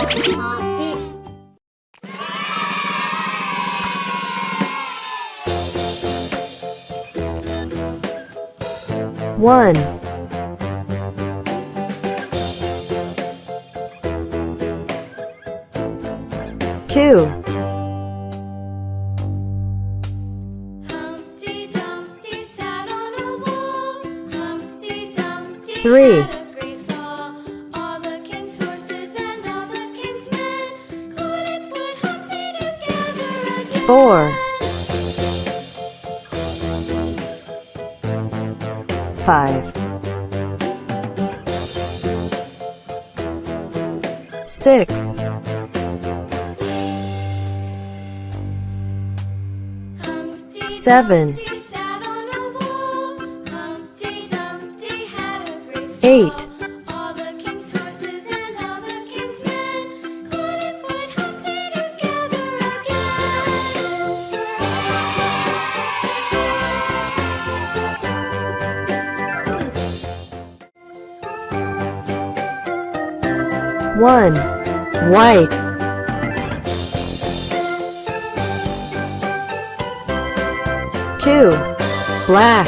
Hockey. 1, 2, Humpty Dumpty sat on a wall. Humpty Dumpty 3, had a great fall. All the king's horses and all the king's men couldn't put Humpty together again. 4, 5, 6, Humpty 7, Dumpty sat on a wall. Humpty Dumpty had a great fall. 8, All the king's horses and all the king's men couldn't put Humpty together again. 1, white, 2, black,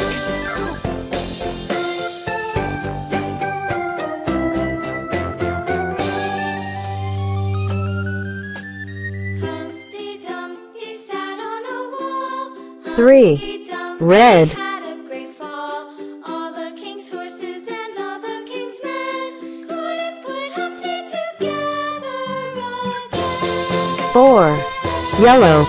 3, Humpty Dumpty red, had a great fall. All the king's horses and all the king's men couldn't put Humpty together again. 4, yellow,